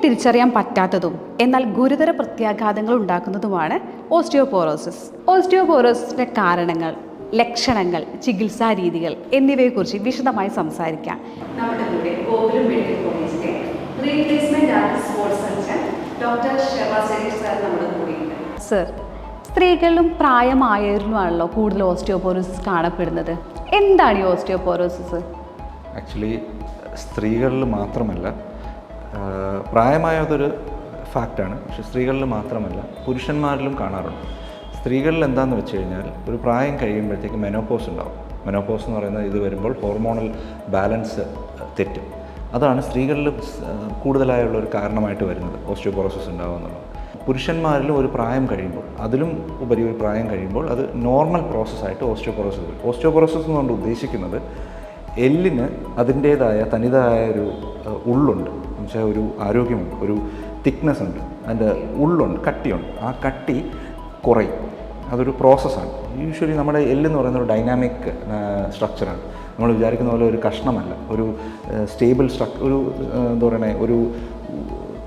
തിരിച്ചറിയാൻ പറ്റാത്തതും എന്നാൽ ഗുരുതര പ്രത്യാഘാതങ്ങൾ ഉണ്ടാക്കുന്നതുമാണ് ഓസ്റ്റിയോപോറോസിസ്. ഓസ്റ്റിയോപോറോസിസിന്റെ കാരണങ്ങൾ, ലക്ഷണങ്ങൾ, ചികിത്സാ രീതികൾ എന്നിവയെക്കുറിച്ച് വിശദമായി സംസാരിക്കാം. നമ്മുടെ കൂടെ ഗോകുലം മെഡിക്കൽ കോളേജിലെ replacement and sports surgeon doctor Shebasari sir നമ്മുടെ കൂടെയുണ്ട്. സർ, സ്ത്രീകളിലും പ്രായമായവരിലുമാണല്ലോ കൂടുതൽ ഓസ്റ്റിയോപോറോസിസ് കാണപ്പെടുന്നത്. എന്താണ് ഈ ഓസ്റ്റിയോപോറോസിസ്? ആക്ച്വലി സ്ത്രീകളിൽ മാത്രമല്ല, പ്രായമായതൊരു ഫാക്റ്റാണ്, പക്ഷേ സ്ത്രീകളിൽ മാത്രമല്ല പുരുഷന്മാരിലും കാണാറുണ്ട്. സ്ത്രീകളിൽ എന്താണെന്ന് വെച്ച് കഴിഞ്ഞാൽ ഒരു പ്രായം കഴിയുമ്പോഴത്തേക്ക് മെനോപോസ് ഉണ്ടാവും. മെനോപോസ് എന്ന് പറയുന്നത് ഇത് വരുമ്പോൾ ഹോർമോണൽ ബാലൻസ് തെറ്റും. അതാണ് സ്ത്രീകളിൽ കൂടുതലായുള്ള ഒരു കാരണമായിട്ട് വരുന്നത് ഓസ്റ്റിയോപോറോസിസ് ഉണ്ടാവുക എന്നുള്ളത്. പുരുഷന്മാരിലും ഒരു പ്രായം കഴിയുമ്പോൾ, അതിലും ഉപരി ഒരു പ്രായം കഴിയുമ്പോൾ അത് നോർമൽ പ്രോസസ്സായിട്ട് ഓസ്റ്റിയോപോറോസിസ് വരും. ഓസ്റ്റിയോപോറോസിസ് എന്നുകൊണ്ട് ഉദ്ദേശിക്കുന്നത് എല്ലിന് അതിൻ്റേതായ തനിതായ ഒരു ഉള്ളുണ്ട്, എന്നുവെച്ചാൽ ഒരു ആരോഗ്യമുണ്ട്, ഒരു തിക്നെസ് ഉണ്ട്, അതിൻ്റെ ഉള്ളുണ്ട്, കട്ടിയുണ്ട്. ആ കട്ടി കുറയും. അതൊരു പ്രോസസ്സാണ്. യൂഷ്വലി നമ്മുടെ എല്ലെന്ന് പറയുന്ന ഒരു ഡൈനാമിക് സ്ട്രക്ചറാണ്. നമ്മൾ വിചാരിക്കുന്ന പോലെ ഒരു കഷ്ണമല്ല, ഒരു സ്റ്റേബിൾ ഒരു എന്താ പറയുക, ഒരു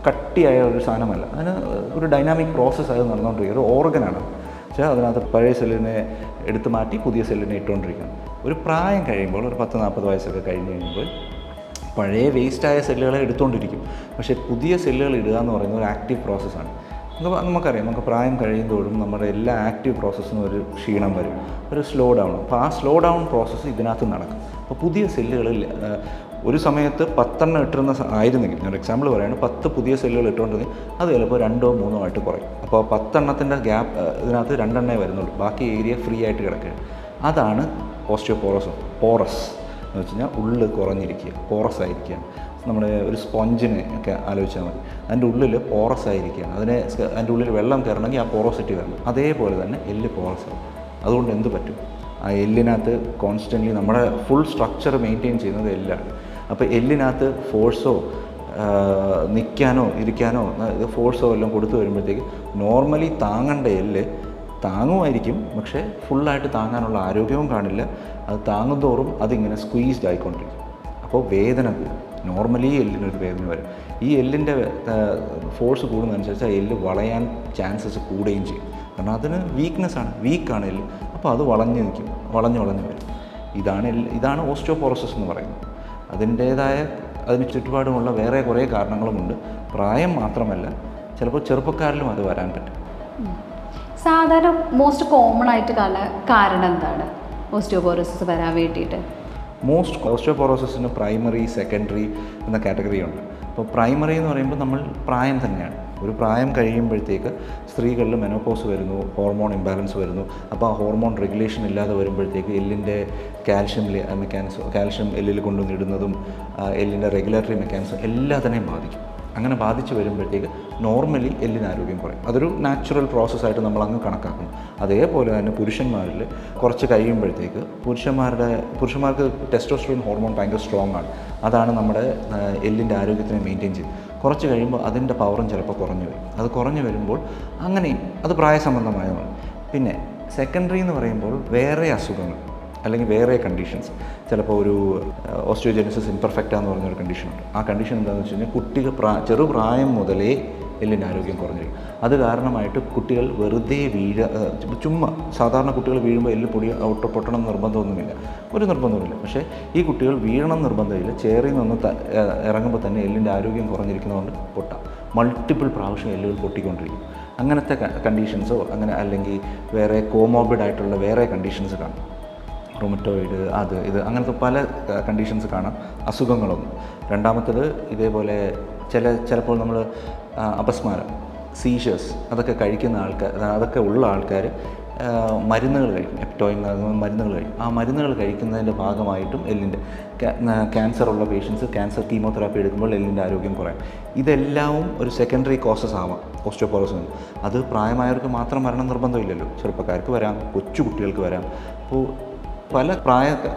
കട്ടിയായ ഒരു സാധനമല്ല. അതിന് ഒരു ഡൈനാമിക് പ്രോസസ്സ് അത് നടന്നുകൊണ്ടിരിക്കുക, ഒരു ഓർഗനാണ്. പക്ഷേ അതിനകത്ത് പഴയ സെല്ലിനെ എടുത്തു മാറ്റി പുതിയ സെല്ലിനെ ഇട്ടുകൊണ്ടിരിക്കുകയാണ്. ഒരു പ്രായം കഴിയുമ്പോൾ, ഒരു 10-40 വയസ്സൊക്കെ കഴിഞ്ഞ് കഴിയുമ്പോൾ പഴയ വേസ്റ്റായ സെല്ലുകളെ എടുത്തുകൊണ്ടിരിക്കും. പക്ഷേ പുതിയ സെല്ലുകൾ ഇടുക എന്ന് പറയുന്നത് ഒരു ആക്റ്റീവ് പ്രോസസ്സാണ്. നമുക്കറിയാം, നമുക്ക് പ്രായം കഴിയുന്തോറും നമ്മുടെ എല്ലാ ആക്റ്റീവ് പ്രോസസ്സിനും ഒരു ക്ഷീണം വരും, ഒരു സ്ലോ ഡൗൺ. അപ്പോൾ ആ സ്ലോ ഡൗൺ പ്രോസസ്സ് ഇതിനകത്ത് നടക്കും. അപ്പോൾ പുതിയ സെല്ലുകളിൽ ഒരു സമയത്ത് 10 ഇട്ടിരുന്ന ആയിരുന്നെങ്കിൽ, ഞാൻ എക്സാമ്പിൾ പറയുകയാണ്, 10 പുതിയ സെല്ലുകൾ ഇട്ടുകൊണ്ടിരുന്നെങ്കിൽ അത് ചിലപ്പോൾ 2-3 ആയിട്ട് കുറയും. അപ്പോൾ 10 ഗ്യാപ്പ് ഇതിനകത്ത് 2 വരുന്നുള്ളൂ, ബാക്കി ഏരിയ ഫ്രീ ആയിട്ട് കിടക്കുകയാണ്. അതാണ് ഓസ്റ്റിയോപോറോസിസ്. പോറസ് എന്ന് വെച്ച് കഴിഞ്ഞാൽ ഉള്ളിൽ കുറഞ്ഞിരിക്കുക, പോറസ് ആയിരിക്കുക. നമ്മുടെ ഒരു സ്പോഞ്ചിനെ ഒക്കെ ആലോചിച്ചാൽ മതി, അതിൻ്റെ ഉള്ളിൽ പോറസ് ആയിരിക്കുകയാണ്. അതിൻ്റെ ഉള്ളിൽ വെള്ളം കയറണമെങ്കിൽ ആ പോറോസിറ്റി വരണം. അതേപോലെ തന്നെ എല്ല് പോറസ് ആവും. അതുകൊണ്ട് എന്ത് പറ്റും? ആ എല്ലിനകത്ത് കോൺസ്റ്റൻ്റ്ലി നമ്മുടെ ഫുൾ സ്ട്രക്ചർ മെയിൻറ്റെയിൻ ചെയ്യുന്നത് എല്ലാണ്. അപ്പോൾ എല്ലിനകത്ത് ഫോഴ്സോ നിൽക്കാനോ ഇരിക്കാനോ ഫോഴ്സോ എല്ലാം കൊടുത്തു വരുമ്പോഴത്തേക്ക് നോർമലി താങ്ങേണ്ട എല്ല് താങ്ങുമായിരിക്കും, പക്ഷേ ഫുള്ളായിട്ട് താങ്ങാനുള്ള ആരോഗ്യവും കാണില്ല. അത് താങ്ങുന്തോറും അതിങ്ങനെ സ്ക്വീസ്ഡ് ആയിക്കൊണ്ടിരിക്കും. അപ്പോൾ വേദന കൂടും. നോർമലി എല്ലിനൊരു വേദന വരും. ഈ എല്ലിൻ്റെ ഫോഴ്സ് കൂടുന്നതനുസരിച്ച് ആ എല്ല് വളയാൻ ചാൻസസ് കൂടുകയും ചെയ്യും. കാരണം അതിന് വീക്കാണ് എല്ല്. അപ്പോൾ അത് വളഞ്ഞ് നിൽക്കും, വളഞ്ഞു വരും. ഇതാണ് ഓസ്റ്റിയോപോറോസിസ് എന്ന് പറയുന്നത്. അതിന് ചുറ്റുപാടുമുള്ള വേറെ കുറേ കാരണങ്ങളുമുണ്ട്. പ്രായം മാത്രമല്ല, ചിലപ്പോൾ ചെറുപ്പക്കാരിലും അത് വരാൻ പറ്റും. സാധാരണ മോസ്റ്റ് കോമൺ ആയിട്ട് കാരണം എന്താണ് ഓസ്റ്റിയോപോറോസിസ് വരാൻ വേണ്ടിയിട്ട്? ഓസ്റ്റിയോപോറോസിന് പ്രൈമറി, സെക്കൻഡറി എന്ന കാറ്റഗറി ഉണ്ട്. അപ്പോൾ പ്രൈമറി എന്ന് പറയുമ്പോൾ നമ്മൾ പ്രായം തന്നെയാണ്. ഒരു പ്രായം കഴിയുമ്പോഴത്തേക്ക് സ്ത്രീകളിൽ മെനോപോസ് വരുന്നു, ഹോർമോൺ ഇംബാലൻസ് വരുന്നു. അപ്പോൾ ആ ഹോർമോൺ റെഗുലേഷൻ ഇല്ലാതെ വരുമ്പോഴത്തേക്ക് എല്ലിൻ്റെ കാൽഷ്യം എല്ലിൽ കൊണ്ടുവന്നിടുന്നതും എല്ലിൻ്റെ റെഗുലേറ്ററി മെക്കാനിസം എല്ലാത്തിനെയും ബാധിക്കും. അങ്ങനെ ബാധിച്ച് വരുമ്പോഴത്തേക്ക് നോർമലി എല്ലിന് ആരോഗ്യം കുറയും. അതൊരു നാച്ചുറൽ പ്രോസസ്സായിട്ട് നമ്മൾ അങ്ങ് കണക്കാക്കുന്നു. അതേപോലെ തന്നെ പുരുഷന്മാരിൽ കുറച്ച് കഴിയുമ്പോഴത്തേക്ക് പുരുഷന്മാർക്ക് ടെസ്റ്റോസ്റ്ററോൺ ഹോർമോൺ ഭയങ്കര സ്ട്രോങ് ആണ്. അതാണ് നമ്മുടെ എല്ലിൻ്റെ ആരോഗ്യത്തിനെ മെയിൻറ്റെയിൻ ചെയ്യും. കുറച്ച് കഴിയുമ്പോൾ അതിൻ്റെ പവറും ചിലപ്പോൾ കുറഞ്ഞു വരും. അത് കുറഞ്ഞു വരുമ്പോൾ അങ്ങനെയും അത് പ്രായസംബന്ധമായതാണ്. പിന്നെ സെക്കൻഡറി എന്ന് പറയുമ്പോൾ വേറെ അസുഖങ്ങൾ അല്ലെങ്കിൽ വേറെ കണ്ടീഷൻസ്, ചിലപ്പോൾ ഒരു ഓസ്റ്റിയോജെനിസിസ് ഇംപെർഫെക്റ്റ എന്ന് പറഞ്ഞൊരു കണ്ടീഷനുണ്ട്. ആ കണ്ടീഷൻ എന്താണെന്ന് വെച്ച് കഴിഞ്ഞാൽ കുട്ടികൾ ചെറുപ്രായം മുതലേ എല്ലിൻ്റെ ആരോഗ്യം കുറഞ്ഞിരിക്കും. അത് കാരണമായിട്ട് കുട്ടികൾ വെറുതെ ചുമ്മാ സാധാരണ കുട്ടികൾ വീഴുമ്പോൾ എല്ല് പൊട്ടണം നിർബന്ധമൊന്നുമില്ല, ഒരു നിർബന്ധവുമില്ല. പക്ഷേ ഈ കുട്ടികൾ വീഴണം നിർബന്ധമില്ല. ചേറിൽ നിന്ന് ഇറങ്ങുമ്പോൾ തന്നെ എല്ലിൻ്റെ ആരോഗ്യം കുറഞ്ഞിരിക്കുന്നതുകൊണ്ട് പൊട്ടാം. മൾട്ടിപ്പിൾ പ്രാവശ്യം എല്ലുകൾ പൊട്ടിക്കൊണ്ടിരിക്കും. അങ്ങനത്തെ കണ്ടീഷൻസോ അല്ലെങ്കിൽ വേറെ കോമോർബിഡ് ആയിട്ടുള്ള വേറെ കണ്ടീഷൻസ് കാണും. റൊമറ്റോയിഡ്, ഇത് അങ്ങനത്തെ പല കണ്ടീഷൻസ് കാണാം, അസുഖങ്ങളൊന്നും. രണ്ടാമത്തേത് ഇതേപോലെ ചിലപ്പോൾ നമ്മൾ അപസ്മാരം, സീഷേഴ്സ് അതൊക്കെ കഴിക്കുന്ന അതൊക്കെ ഉള്ള ആൾക്കാർ മരുന്നുകൾ കഴിക്കും, എപ്റ്റോയിൻ മരുന്നുകൾ കഴിക്കും. ആ മരുന്നുകൾ കഴിക്കുന്നതിൻ്റെ ഭാഗമായിട്ടും എല്ലിൻ്റെ ക്യാൻസറുള്ള പേഷ്യൻസ് ക്യാൻസർ കീമോതെറാപ്പി എടുക്കുമ്പോൾ എല്ലിൻ്റെ ആരോഗ്യം കുറയും. ഇതെല്ലാം ഒരു സെക്കൻഡറി കോസസ് ആവാം ഓസ്റ്റിയോപോറോസിസ്. അത് പ്രായമായവർക്ക് മാത്രം വരണം നിർബന്ധമില്ലല്ലോ, ചെറുപ്പക്കാർക്ക് വരാം, കൊച്ചു കുട്ടികൾക്ക് വരാം. അപ്പോൾ പല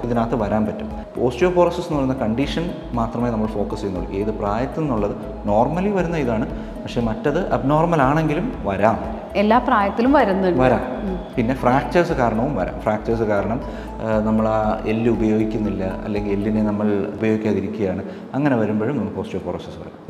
ഇതിനകത്ത് വരാൻ പറ്റും. ഓസ്റ്റിയോപോറോസിസ് എന്ന് പറയുന്ന കണ്ടീഷൻ മാത്രമേ നമ്മൾ ഫോക്കസ് ചെയ്യുന്നുള്ളൂ. ഏത് പ്രായത്തിൽ നിന്നുള്ളത് നോർമലി വരുന്ന ഇതാണ്, പക്ഷേ മറ്റത് അബ്നോർമൽ ആണെങ്കിലും വരാം, എല്ലാ പ്രായത്തിലും വരാം. പിന്നെ ഫ്രാക്ചേഴ്സ് കാരണവും വരാം. ഫ്രാക്ചേഴ്സ് കാരണം നമ്മൾ ആ എല്ല് ഉപയോഗിക്കുന്നില്ല അല്ലെങ്കിൽ എല്ലിനെ നമ്മൾ ഉപയോഗിക്കാതിരിക്കുകയാണ്. അങ്ങനെ വരുമ്പോഴും നമുക്ക് ഓസ്റ്റിയോപോറോസിസ് വരാം.